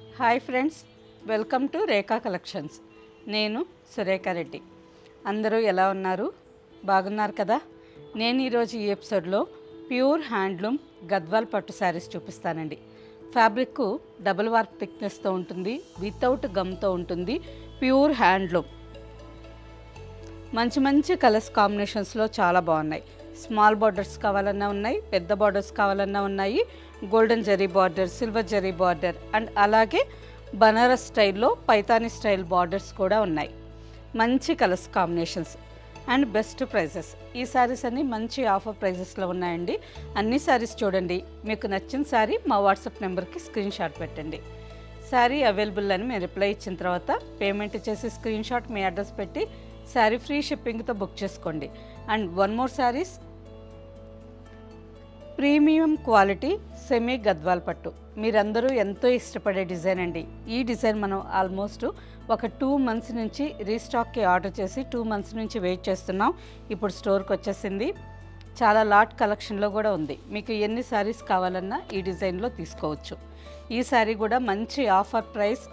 Hi friends, welcome to Rekha collections. నేను సురేఖ రెడ్డి. అందరూ ఎలా ఉన్నారు? బాగున్నారు కదా? నేను ఈరోజు ఈ ఎపిసోడ్లో ప్యూర్ హ్యాండ్లూమ్ గద్వాల్ పట్టు శారీస్ చూపిస్తానండి. ఫ్యాబ్రిక్ డబుల్ వార్ప్ థిక్నెస్తో ఉంటుంది, వితౌట్ గమ్తో ఉంటుంది. ప్యూర్ హ్యాండ్లూమ్, మంచి మంచి కలర్స్ కాంబినేషన్స్లో చాలా బాగున్నాయి. స్మాల్ బార్డర్స్ కావాలన్నా ఉన్నాయి, పెద్ద బార్డర్స్ కావాలన్నా ఉన్నాయి. Golden zari border, silver zari border and అలాగే బనారస్ స్టైల్లో పైతానీ స్టైల్ బార్డర్స్ కూడా ఉన్నాయి. మంచి colours combinations and best prices. ఈ శారీస్ అన్నీ మంచి ఆఫర్ ప్రైజెస్లో ఉన్నాయండి. అన్ని శారీస్ చూడండి, మీకు నచ్చిన శారీ మా వాట్సాప్ నెంబర్కి స్క్రీన్ షాట్ పెట్టండి. శారీ అవైలబుల్ అని మేము రిప్లై ఇచ్చిన తర్వాత పేమెంట్ చేసి స్క్రీన్ షాట్ మీ అడ్రస్ పెట్టి శారీ ఫ్రీ షిప్పింగ్తో బుక్ చేసుకోండి. And one more saris, premium quality semi Gadwal పట్టు. మీరందరూ ఎంతో ఇష్టపడే డిజైన్ అండి. ఈ డిజైన్ మనం ఆల్మోస్ట్ ఒక 2 months నుంచి రీస్టాక్కి ఆర్డర్ చేసి 2 months నుంచి వెయిట్ చేస్తున్నాం. ఇప్పుడు స్టోర్కి వచ్చేసింది. చాలా లాట్ కలెక్షన్లో కూడా ఉంది. మీకు ఎన్ని శారీస్ కావాలన్నా ఈ డిజైన్లో తీసుకోవచ్చు. ఈ శారీ కూడా మంచి ఆఫర్ ప్రైస్.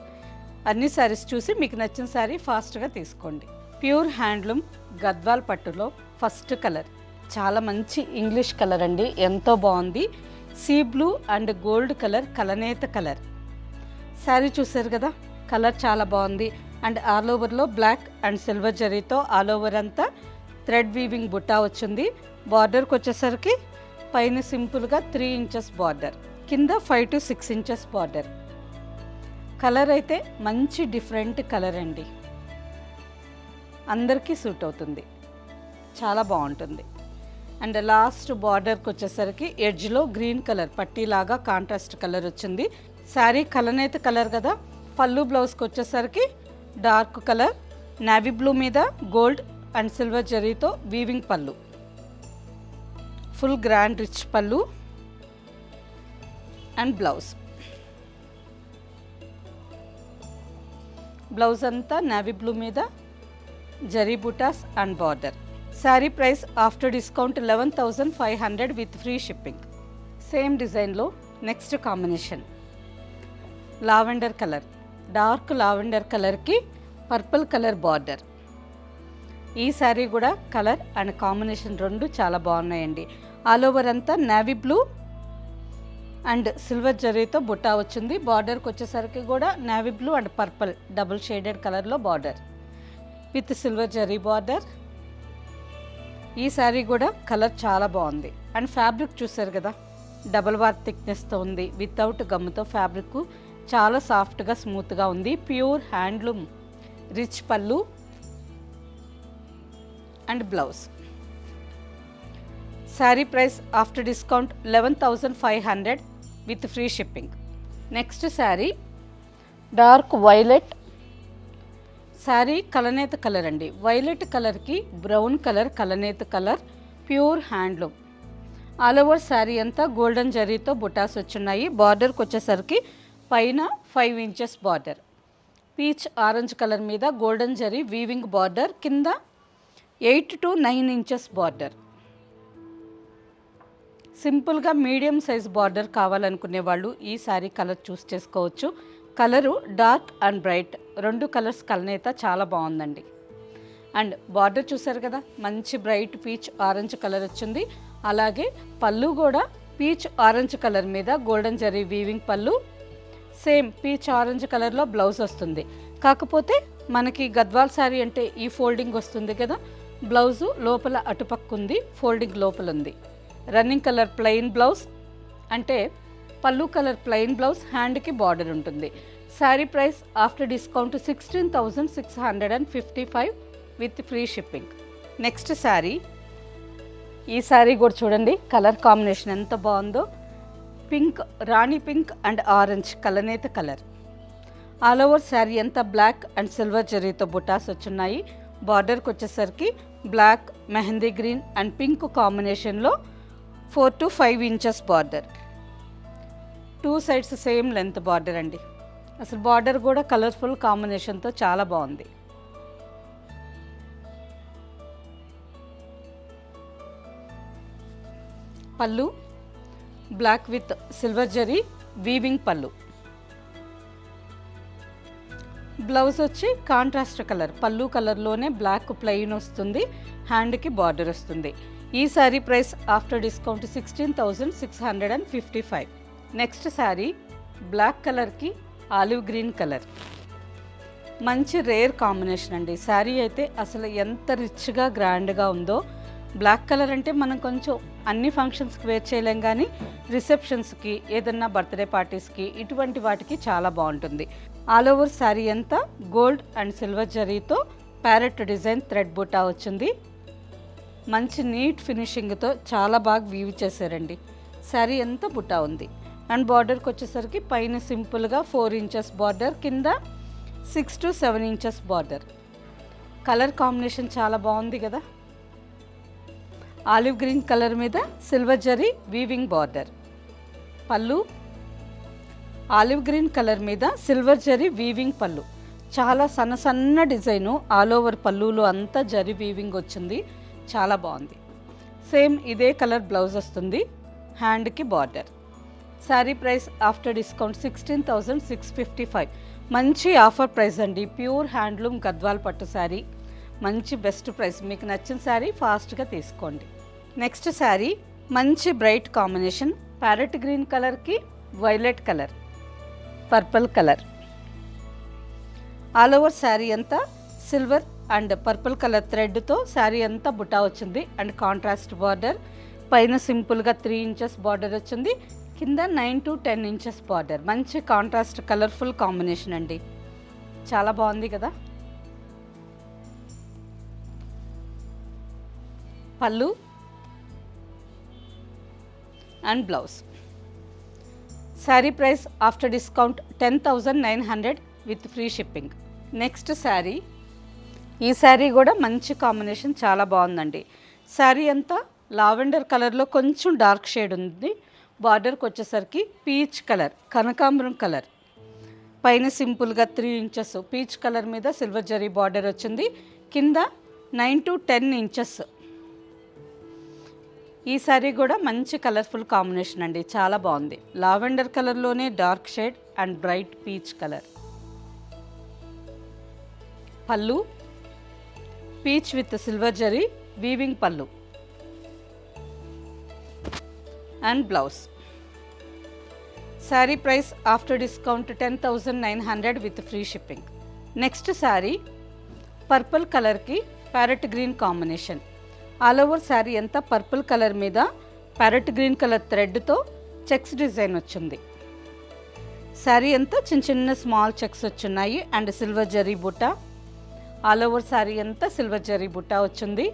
అన్ని శారీస్ చూసి మీకు నచ్చిన శారీ ఫాస్ట్గా తీసుకోండి. ప్యూర్ హ్యాండ్లూమ్ గద్వాల్ పట్టులో ఫస్ట్ కలర్ చాలా మంచి ఇంగ్లీష్ కలర్ అండి, ఎంతో బాగుంది. Sea blue and gold colour, కలనేత కలర్. శారీ చూసారు కదా, కలర్ చాలా బాగుంది. అండ్ ఆల్ ఓవర్లో బ్లాక్ అండ్ సిల్వర్ జరీతో ఆల్ ఓవర్ అంతా థ్రెడ్ వీవింగ్ బుట్టా వచ్చింది. బార్డర్కి వచ్చేసరికి పైన సింపుల్గా 3 inches బార్డర్, కింద 5 to 6 inches బార్డర్. కలర్ అయితే మంచి డిఫరెంట్ కలర్ అండి, అందరికీ సూట్ అవుతుంది, చాలా బాగుంటుంది. అండ్ లాస్ట్ బార్డర్కి వచ్చేసరికి ఎడ్జ్లో గ్రీన్ కలర్ పట్టీలాగా కాంట్రాస్ట్ కలర్ వచ్చింది. శారీ కలనేత కలర్ కదా. పళ్ళు బ్లౌజ్కి వచ్చేసరికి డార్క్ కలర్, నావీ బ్లూ మీద గోల్డ్ అండ్ సిల్వర్ జరీతో వీవింగ్ పళ్ళు, ఫుల్ గ్రాండ్ రిచ్ పళ్ళు అండ్ బ్లౌజ్ అంతా నావీ బ్లూ మీద జరీ బుటాస్ and border. Sari price after discount 11,500 with free shipping. Same డిజైన్లో next combination lavender colour, dark lavender కలర్కి పర్పుల్ కలర్ బార్డర్. ఈ శారీ కూడా కలర్ అండ్ కాంబినేషన్ రెండు చాలా బాగున్నాయండి. ఆల్ ఓవర్ అంతా నావీ బ్లూ అండ్ సిల్వర్ జరీతో బుట్టా వచ్చింది. బార్డర్కి వచ్చేసరికి కూడా navy blue and purple double shaded కలర్లో border with silver zari border. ఈ శారీ కూడా కలర్ చాలా బాగుంది. అండ్ ఫ్యాబ్రిక్ చూసారు కదా, డబుల్ వార్ థిక్నెస్తో ఉంది, వితౌట్ గమ్తో. ఫ్యాబ్రిక్ చాలా సాఫ్ట్గా స్మూత్గా ఉంది. ప్యూర్ హ్యాండ్లూమ్, రిచ్ పళ్ళు and blouse. Sari price after discount 11,500 with free shipping. Next sari dark violet sari, కలనేత కలర్ అండి. వైలెట్ కలర్కి బ్రౌన్ కలర్, కలనేత colour, pure handloom. All over sari అంతా గోల్డెన్ జరీతో బుటాస్ వచ్చున్నాయి. బార్డర్కి వచ్చేసరికి పైన 5 inches border, peach orange colour మీద గోల్డెన్ జరీ వీవింగ్ బార్డర్, కింద 8 to 9 inches బార్డర్. సింపుల్గా మీడియం సైజ్ బార్డర్ కావాలనుకునే వాళ్ళు ఈ శారీ కలర్ చూస్ చేసుకోవచ్చు. కలరు డార్క్ అండ్ బ్రైట్, రెండు కలర్స్ కలనేత చాలా బాగుందండి. అండ్ బార్డర్ చూసారు కదా, మంచి బ్రైట్ పీచ్ ఆరెంజ్ కలర్ వచ్చింది. అలాగే పళ్ళు కూడా పీచ్ ఆరెంజ్ కలర్ మీద గోల్డెన్ జరీ వీవింగ్ పళ్ళు, సేమ్ పీచ్ ఆరెంజ్ కలర్లో బ్లౌజ్ వస్తుంది. కాకపోతే మనకి గద్వాల్ శారీ అంటే ఈ ఫోల్డింగ్ వస్తుంది కదా, బ్లౌజు లోపల అటుపక్క ఉంది, ఫోల్డింగ్ లోపల ఉంది. రన్నింగ్ కలర్ ప్లెయిన్ బ్లౌజ్, అంటే పళ్ళు కలర్ ప్లెయిన్ బ్లౌజ్, హ్యాండ్కి బార్డర్ ఉంటుంది. Sari price after discount 16,655 with free shipping. Next sari, ఈ శారీ కూడా చూడండి, కలర్ కాంబినేషన్ ఎంత బాగుందో. పింక్, రాణి పింక్ అండ్ ఆరెంజ్, కలనేత కలర్. ఆల్ ఓవర్ శారీ అంతా బ్లాక్ అండ్ సిల్వర్ జరీతో బుటాస్ వచ్చున్నాయి. బార్డర్కి వచ్చేసరికి black, mehndi green and pink కాంబినేషన్లో 4 to 5 inches border. 2 sides same length border అండి. అసలు బార్డర్ కూడా కలర్ఫుల్ కాంబినేషన్తో చాలా బాగుంది. Pallu black with silver zari weaving pallu. Blouse వచ్చి కాంట్రాస్ట్ కలర్, పళ్ళు కలర్లోనే బ్లాక్ ప్లెయిన్ వస్తుంది, హ్యాండ్కి బార్డర్ వస్తుంది. ఈ sari price after discount 16,655. Next sari black కలర్కి ఆలివ్ గ్రీన్ కలర్, మంచి రేర్ కాంబినేషన్ అండి. శారీ అయితే అసలు ఎంత రిచ్గా గ్రాండ్గా ఉందో. బ్లాక్ కలర్ అంటే మనం కొంచెం అన్ని ఫంక్షన్స్కి వేర్ చేయలేం, కానీ రిసెప్షన్స్కి, ఏదన్నా బర్త్డే పార్టీస్కి, ఇటువంటి వాటికి చాలా బాగుంటుంది. ఆల్ ఓవర్ శారీ అంతా గోల్డ్ అండ్ సిల్వర్ జరీతో ప్యారెట్ డిజైన్ థ్రెడ్ బుటా వచ్చింది. మంచి నీట్ ఫినిషింగ్తో చాలా బాగా వీవ్ చేశారండి. శారీ అంతా బుటా ఉంది. అండ్ బార్డర్కి వచ్చేసరికి పైన సింపుల్గా 4 ఇంచెస్ బార్డర్, కింద 6 to 7 inches border. Colour combination చాలా బాగుంది కదా. ఆలివ్ గ్రీన్ కలర్ మీద సిల్వర్ జరీ వీవింగ్ బార్డర్. పళ్ళు ఆలివ్ గ్రీన్ కలర్ మీద సిల్వర్ జరీ వీవింగ్ పళ్ళు. చాలా సన్న సన్న డిజైను, ఆల్ ఓవర్ పళ్ళులో అంతా జరీ వీవింగ్ వచ్చింది, చాలా బాగుంది. సేమ్ ఇదే కలర్ బ్లౌజ్ వస్తుంది, హ్యాండ్కి border. Sari price after discount 16,655. మంచి ఆఫర్ ప్రైస్ అండి. ప్యూర్ హ్యాండ్లూమ్ గద్వాల్ పట్టు శారీ, మంచి బెస్ట్ ప్రైస్. మీకు నచ్చిన శారీ ఫాస్ట్గా తీసుకోండి. నెక్స్ట్ శారీ మంచి బ్రైట్ కాంబినేషన్, ప్యారెట్ గ్రీన్ కలర్కి violet colour, purple colour. All over sari అంతా సిల్వర్ అండ్ పర్పుల్ కలర్ థ్రెడ్తో శారీ అంతా బుటా వచ్చింది. అండ్ కాంట్రాస్ట్ బార్డర్, పైన సింపుల్గా 3 ఇంచెస్ బార్డర్ వచ్చింది, కింద 9 to 10 ఇంచెస్ బార్డర్. మంచి కాంట్రాస్ట్ కలర్ఫుల్ కాంబినేషన్ అండి, చాలా బాగుంది కదా. పళ్ళు and blouse. Sari price after discount 10,900 with free shipping. Next sari, ఈ శారీ కూడా మంచి కాంబినేషన్, చాలా బాగుందండి. శారీ అంతా లావెండర్ కలర్లో కొంచెం డార్క్ షేడ్ ఉంది. బార్డర్కి వచ్చేసరికి పీచ్ కలర్, కనకాంబరం కలర్, పైన సింపుల్గా 3 ఇంచెస్ పీచ్ కలర్ మీద సిల్వర్ జరీ బార్డర్ వచ్చింది, కింద 9 to 10 ఇంచెస్. ఈ శారీ కూడా మంచి కలర్ఫుల్ కాంబినేషన్ అండి, చాలా బాగుంది. లావెండర్ కలర్లోనే dark shade and bright peach colour. పళ్ళు peach with silver zari weaving పళ్ళు and blouse. Sari price after discount 10,900 with free shipping. Next sari purple కలర్కి parrot green combination. All over sari అంతా పర్పుల్ కలర్ మీద ప్యారెట్ గ్రీన్ కలర్ థ్రెడ్తో checks design వచ్చింది. శారీ అంతా చిన్న చిన్న స్మాల్ చెక్స్ వచ్చున్నాయి అండ్ సిల్వర్ జరీ బుట్ట. ఆల్ ఓవర్ శారీ అంతా సిల్వర్ జరీ బుట్ట వచ్చింది.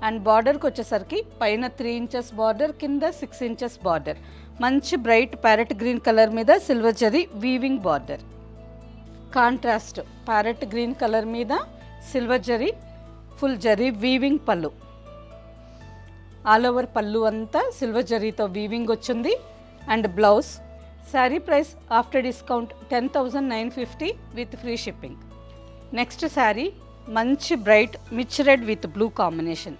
అండ్ బార్డర్కి వచ్చేసరికి పైన 3 ఇంచెస్ బార్డర్, కింద 6 ఇంచెస్ బార్డర్. మంచి బ్రైట్ ప్యారెట్ గ్రీన్ కలర్ మీద silver zari weaving border. Contrast parrot green colour మీద సిల్వర్ జరీ ఫుల్ జరీ వీవింగ్ పళ్ళు. ఆల్ ఓవర్ పళ్ళు అంతా సిల్వర్ జరీతో వీవింగ్ వచ్చింది and blouse. Sari price after discount 10,950 with free shipping. Next sari మంచి బ్రైట్ మిర్చి రెడ్ విత్ బ్లూ కాంబినేషన్.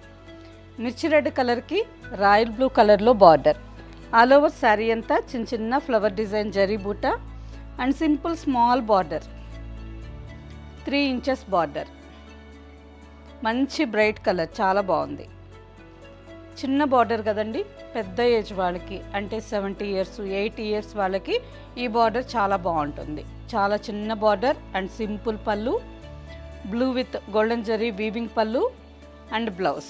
మిర్చి రెడ్ కలర్కి రాయల్ బ్లూ కలర్లో బార్డర్. ఆల్ ఓవర్ శారీ అంతా చిన్న చిన్న flower design zari బూట and simple small border, 3 inches border. మంచి బ్రైట్ కలర్, చాలా బాగుంది. చిన్న బార్డర్ కదండి, పెద్ద ఏజ్ వాళ్ళకి అంటే 70 years 80 years వాళ్ళకి ఈ బార్డర్ చాలా బాగుంటుంది. చాలా చిన్న బార్డర్ అండ్ సింపుల్ పళ్ళు, బ్లూ విత్ గోల్డెన్ జరీ వీవింగ్ పళ్ళు and blouse.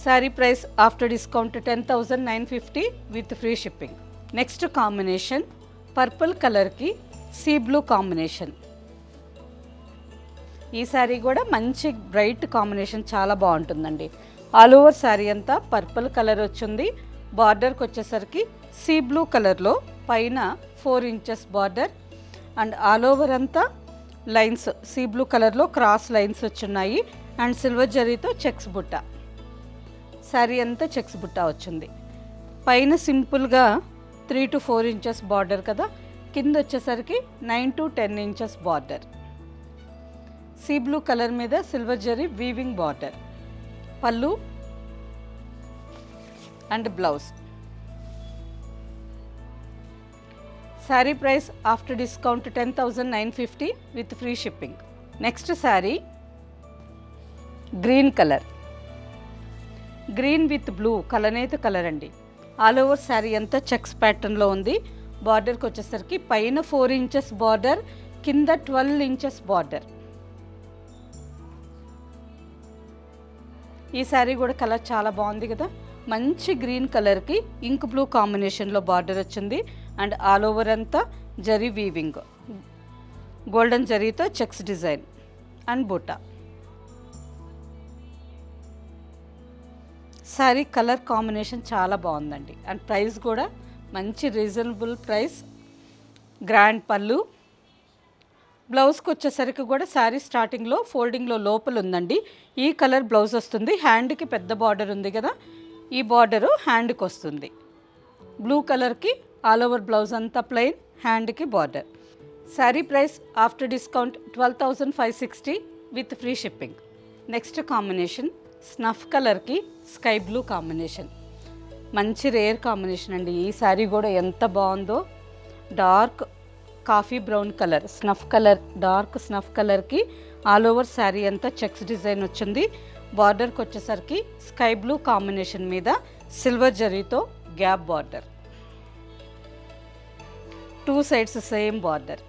Sari price after discount 10,950 with free shipping. Next combination purple కలర్కి సీ బ్లూ కాంబినేషన్. ఈ శారీ కూడా మంచి బ్రైట్ కాంబినేషన్, చాలా బాగుంటుందండి. ఆల్ ఓవర్ శారీ అంతా పర్పుల్ కలర్ వచ్చింది. బార్డర్కి వచ్చేసరికి సీ బ్లూ కలర్లో పైన 4 inches border and all over అంతా లైన్స్ సీ బ్లూ కలర్లో క్రాస్ లైన్స్ వచ్చున్నాయి అండ్ సిల్వర్ జరీతో చెక్స్ బుట్ట. శారీ అంతా చెక్స్ బుట్ట వచ్చింది. పైన సింపుల్గా 3 to 4 ఇంచెస్ బార్డర్ కదా, కింద వచ్చేసరికి 9 to 10 inches border. Sea blue colour మీద సిల్వర్ జరీ వీవింగ్ బార్డర్. పళ్ళు and blouse. Sari price after discount 10,950 with free shipping. Next sari green colour, green with blue కలనేత కలర్ అండి. ఆల్ ఓవర్ శారీ అంతా చెక్స్ ప్యాటర్న్లో ఉంది. బార్డర్కి వచ్చేసరికి పైన 4 ఇంచెస్ బార్డర్, కింద 12 ఇంచెస్ బార్డర్. ఈ శారీ కూడా కలర్ చాలా బాగుంది కదా. మంచి గ్రీన్ కలర్కి ఇంక్ బ్లూ కాంబినేషన్లో బార్డర్ వచ్చింది. అండ్ ఆల్ ఓవర్ అంతా జరీ వీవింగ్, గోల్డెన్ జరీతో చెక్స్ డిజైన్ అండ్ బూటా. శారీ కలర్ కాంబినేషన్ చాలా బాగుందండి. అండ్ ప్రైస్ కూడా మంచి రీజనబుల్ ప్రైస్. గ్రాండ్ పళ్ళు. బ్లౌజ్కి వచ్చేసరికి కూడా శారీ స్టార్టింగ్లో ఫోల్డింగ్లో లోపల ఉందండి. ఈ కలర్ బ్లౌజ్ వస్తుంది. హ్యాండ్కి పెద్ద బార్డర్ ఉంది కదా, ఈ బార్డరు హ్యాండ్కి వస్తుంది. బ్లూ కలర్కి ఆల్ ఓవర్ బ్లౌజ్ అంతా ప్లెయిన్, హ్యాండ్కి border. Sari price after discount 12,560 with free shipping. Next combination snuff కలర్కి స్కై బ్లూ కాంబినేషన్. మంచి రేర్ కాంబినేషన్ అండి. ఈ శారీ కూడా ఎంత బాగుందో. Dark coffee brown colour, snuff colour, dark snuff కలర్కి ఆల్ ఓవర్ శారీ అంతా చెక్స్ డిజైన్ వచ్చింది. బార్డర్కి వచ్చేసరికి స్కై బ్లూ కాంబినేషన్ మీద సిల్వర్ జరీతో gap border, 2 sides same border.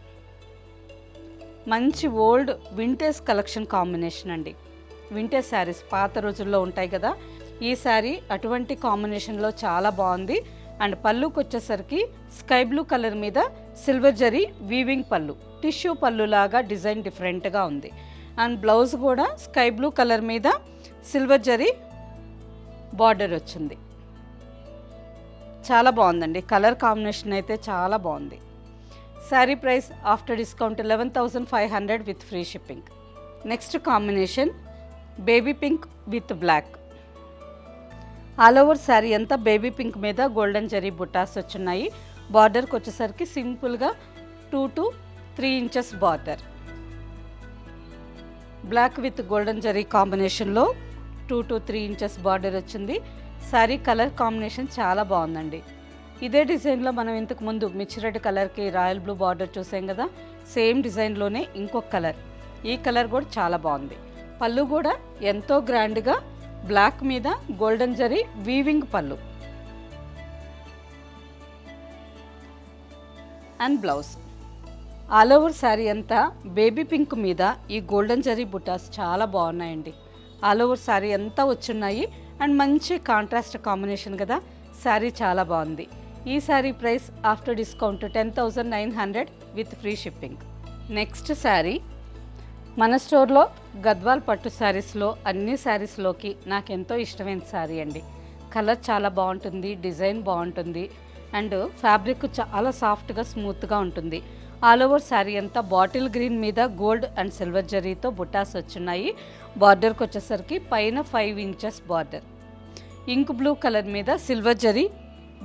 మంచి ఓల్డ్ వింటేజ్ కలెక్షన్ కాంబినేషన్ అండి. వింటేజ్ శారీస్ పాత రోజుల్లో ఉంటాయి కదా, ఈ శారీ అటువంటి కాంబినేషన్లో చాలా బాగుంది. అండ్ పళ్ళుకి వచ్చేసరికి స్కై బ్లూ కలర్ మీద silver zari weaving pallu, tissue pallu లాగా డిజైన్ డిఫరెంట్గా ఉంది. అండ్ బ్లౌజ్ కూడా స్కై బ్లూ కలర్ మీద సిల్వర్ జరీ బార్డర్ వచ్చింది. చాలా బాగుందండి. కలర్ కాంబినేషన్ అయితే చాలా బాగుంది. Sari price after discount 11,500 with free shipping. Next combination baby pink with black. All over sari అంతా బేబీ పింక్ మీద గోల్డెన్ జరీ బుటాస్ వచ్చున్నాయి. బార్డర్కి వచ్చేసరికి సింపుల్గా 2 to 3 inches border. Black with golden zari కాంబినేషన్లో 2 to 3 ఇంచెస్ బార్డర్ వచ్చింది. శారీ కలర్ కాంబినేషన్ చాలా బాగుందండి. ఇదే డిజైన్లో మనం ఇంతకు ముందు మిర్చి రెడ్ కలర్కి రాయల్ బ్లూ బార్డర్ చూసాం కదా, సేమ్ డిజైన్లోనే ఇంకొక కలర్. ఈ కలర్ కూడా చాలా బాగుంది. పళ్ళు కూడా ఎంతో గ్రాండ్గా బ్లాక్ మీద గోల్డెన్ జరీ వీవింగ్ పళ్ళు. And blouse all over sari అంతా బేబీ పింక్ మీద ఈ గోల్డెన్ జరీ బుటాస్ చాలా బాగున్నాయండి. ఆల్ ఓవర్ శారీ అంతా వచ్చున్నాయి. అండ్ మంచి కాంట్రాస్ట్ కాంబినేషన్ కదా, శారీ చాలా బాగుంది. ఈ sari price after discount 10,900 with free shipping. Next sari మన స్టోర్లో గద్వాల్ పట్టు శారీస్లో అన్ని శారీస్లోకి నాకు ఎంతో ఇష్టమైన శారీ అండి. కలర్ చాలా బాగుంటుంది, డిజైన్ బాగుంటుంది. అండ్ ఫ్యాబ్రిక్ చాలా సాఫ్ట్గా స్మూత్గా ఉంటుంది. ఆల్ ఓవర్ శారీ అంతా బాటిల్ గ్రీన్ మీద గోల్డ్ అండ్ సిల్వర్ జరీతో బుటాస్ వచ్చున్నాయి. బార్డర్కి వచ్చేసరికి పైన 5 inches border. Ink blue colour మీద సిల్వర్ జరీ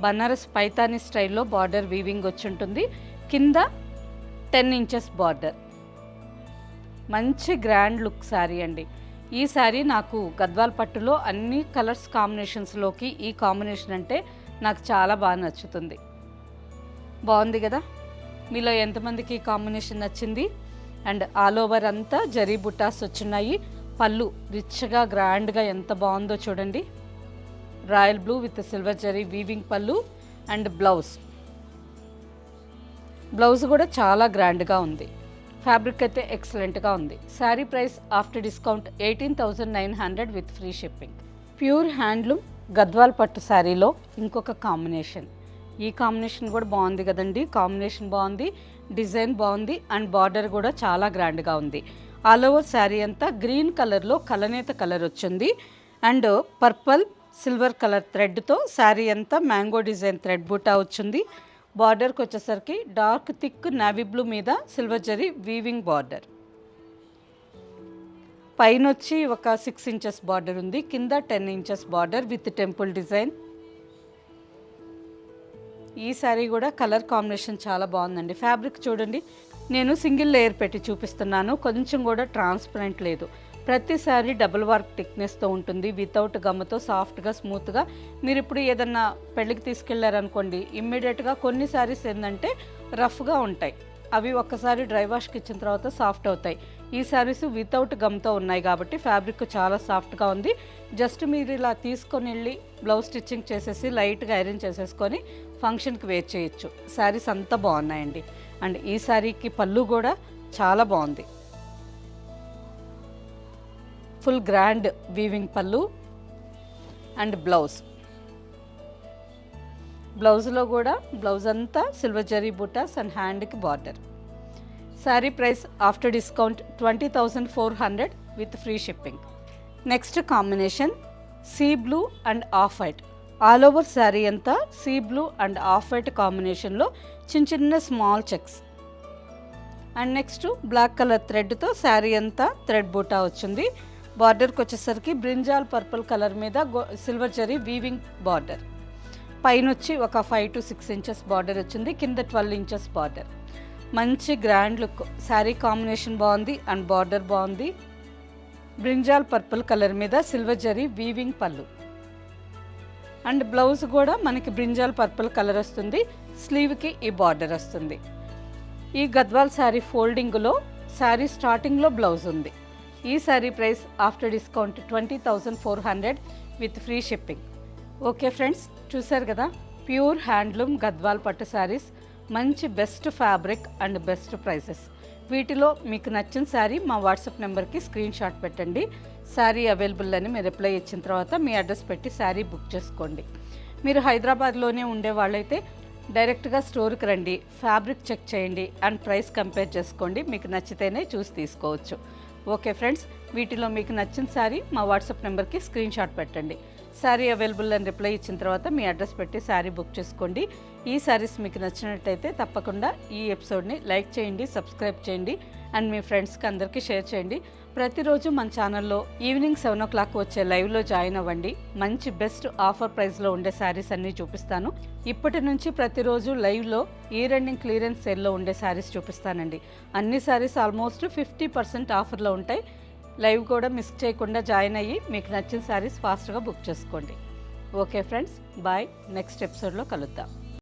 బనారస్ పైతానీ స్టైల్లో బార్డర్ వీవింగ్ వచ్చి ఉంటుంది. కింద 10 ఇంచెస్ బార్డర్. మంచి గ్రాండ్ లుక్ శారీ అండి. ఈ శారీ నాకు గద్వాల్ పట్టులో అన్ని కలర్స్ కాంబినేషన్స్లోకి ఈ కాంబినేషన్ అంటే నాకు చాలా బాగా నచ్చుతుంది. బాగుంది కదా. మీలో ఎంతమందికి ఈ కాంబినేషన్ నచ్చింది? అండ్ ఆల్ ఓవర్ అంతా జరీ బుటాస్ వచ్చున్నాయి. పళ్ళు రిచ్గా గ్రాండ్గా ఎంత బాగుందో చూడండి. Royal blue with silver zari weaving పళ్ళు. అండ్ బ్లౌజ్ కూడా చాలా గ్రాండ్గా ఉంది. ఫ్యాబ్రిక్ అయితే ఎక్సలెంట్గా ఉంది. Sari price after discount 18,900 with free shipping. Pure handloom Gadwal పట్టు శారీలో ఇంకొక కాంబినేషన్. ఈ కాంబినేషన్ కూడా బాగుంది కదండి. కాంబినేషన్ బాగుంది, డిజైన్ బాగుంది. అండ్ బార్డర్ కూడా చాలా గ్రాండ్గా ఉంది. ఆల్ ఓవర్ శారీ అంతా గ్రీన్ కలర్లో కలనేత కలర్ వచ్చింది. అండ్ పర్పల్ సిల్వర్ కలర్ థ్రెడ్తో శారీ అంతా మ్యాంగో డిజైన్ థ్రెడ్ బూటా వచ్చింది. బార్డర్కి వచ్చేసరికి డార్క్ థిక్ నావీ బ్లూ మీద సిల్వర్ జరీ వీవింగ్ బార్డర్. పైన వచ్చి ఒక 6 ఇంచెస్ బార్డర్ ఉంది. కింద 10 inches border with temple design. ఈ శారీ కూడా కలర్ కాంబినేషన్ చాలా బాగుందండి. ఫ్యాబ్రిక్ చూడండి, నేను సింగిల్ లేయర్ పెట్టి చూపిస్తున్నాను. కొంచెం కూడా ట్రాన్స్పరెంట్ లేదు. ప్రతి శారీ డబుల్ వర్క్ థిక్నెస్తో ఉంటుంది, వితౌట్ గమ్ముతో సాఫ్ట్గా స్మూత్గా. మీరు ఇప్పుడు ఏదన్నా పెళ్ళికి తీసుకెళ్లారనుకోండి, ఇమ్మీడియట్గా కొన్ని శారీస్ ఏంటంటే రఫ్గా ఉంటాయి, అవి ఒక్కసారి డ్రై వాష్కి ఇచ్చిన తర్వాత సాఫ్ట్ అవుతాయి. ఈ శారీస్ వితౌట్ గమ్తో ఉన్నాయి కాబట్టి ఫ్యాబ్రిక్ చాలా సాఫ్ట్గా ఉంది. జస్ట్ మీరు ఇలా తీసుకొని వెళ్ళి బ్లౌజ్ స్టిచ్చింగ్ చేసేసి లైట్గా ఐరన్ చేసేసుకొని ఫంక్షన్కి వేర్ చేయొచ్చు. శారీస్ అంతా బాగున్నాయండి. అండ్ ఈ శారీకి పళ్ళు కూడా చాలా బాగుంది, ఫుల్ గ్రాండ్ వీవింగ్ పళ్ళు. అండ్ బ్లౌజ్లో కూడా బ్లౌజ్ అంతా సిల్వర్ జరీ బుటాస్ అండ్ హ్యాండ్కి border. Sari price after discount 20,400 with free shipping. Next combination sea blue and off white. All over sari అంతా sea blue and off white కాంబినేషన్లో చిన్న చిన్న small checks. And next black colour థ్రెడ్తో శారీ అంతా థ్రెడ్ బూటా వచ్చింది. బార్డర్కి వచ్చేసరికి బ్రింజాల్ పర్పుల్ కలర్ మీద సిల్వర్ జరీ వీవింగ్ బార్డర్. పైన వచ్చి ఒక 5 to 6 ఇంచెస్ బార్డర్ వచ్చింది, కింద 12 ఇంచెస్ బార్డర్. మంచి గ్రాండ్ లుక్. శారీ కాంబినేషన్ బాగుంది అండ్ బార్డర్ బాగుంది. బ్రింజాల్ పర్పుల్ కలర్ మీద సిల్వర్ జరీ వీవింగ్ పళ్ళు. అండ్ బ్లౌజ్ కూడా మనకి బ్రింజాల్ పర్పుల్ కలర్ వస్తుంది, స్లీవ్కి ఈ బార్డర్ వస్తుంది. ఈ గద్వాల్ శారీ ఫోల్డింగ్లో శారీ స్టార్టింగ్లో బ్లౌజ్ ఉంది. ఈ sari price after discount 20,400 with free shipping. Okay friends, చూసారు కదా, ప్యూర్ హ్యాండ్లూమ్ గద్వాల్ పట్టు శారీస్, మంచి best fabric and best prices. వీటిలో మీకు నచ్చిన శారీ మా వాట్సాప్ నెంబర్కి స్క్రీన్ షాట్ పెట్టండి. శారీ అవైలబుల్ అని మీరు రిప్లై ఇచ్చిన తర్వాత మీ అడ్రస్ పెట్టి శారీ బుక్ చేసుకోండి. మీరు హైదరాబాద్లోనే ఉండే వాళ్ళైతే డైరెక్ట్గా స్టోర్కి రండి, ఫ్యాబ్రిక్ చెక్ చేయండి అండ్ ప్రైస్ కంపేర్ చేసుకోండి. మీకు నచ్చితేనే చూసి తీసుకోవచ్చు. ఓకే ఫ్రెండ్స్, వీటిలో మీకు నచ్చిన శారీ మా వాట్సాప్ నెంబర్కి స్క్రీన్ షాట్ పెట్టండి. శారీ అవైలబుల్ అని రిప్లై ఇచ్చిన తర్వాత మీ అడ్రస్ పెట్టి శారీ బుక్ చేసుకోండి. ఈ శారీస్ మీకు నచ్చినట్టయితే తప్పకుండా ఈ ఎపిసోడ్ని లైక్ చేయండి, సబ్స్క్రైబ్ చేయండి అండ్ మీ ఫ్రెండ్స్కి అందరికీ షేర్ చేయండి. ప్రతిరోజు మన ఛానల్లో ఈవినింగ్ 7 o'clock వచ్చే లైవ్లో జాయిన్ అవ్వండి. మంచి బెస్ట్ ఆఫర్ ప్రైస్లో ఉండే శారీస్ అన్నీ చూపిస్తాను. ఇప్పటి నుంచి ప్రతిరోజు లైవ్లో ఇయర్ ఎండింగ్ క్లియరెన్స్ సేల్లో ఉండే శారీస్ చూపిస్తానండి. అన్ని శారీస్ ఆల్మోస్ట్ 50% ఆఫర్లో ఉంటాయి. లైవ్ కూడా మిస్ చేయకుండా జాయిన్ అయ్యి మీకు నచ్చిన శారీస్ ఫాస్ట్గా బుక్ చేసుకోండి. Okay friends, bye. నెక్స్ట్ ఎపిసోడ్లో కలుద్దాం.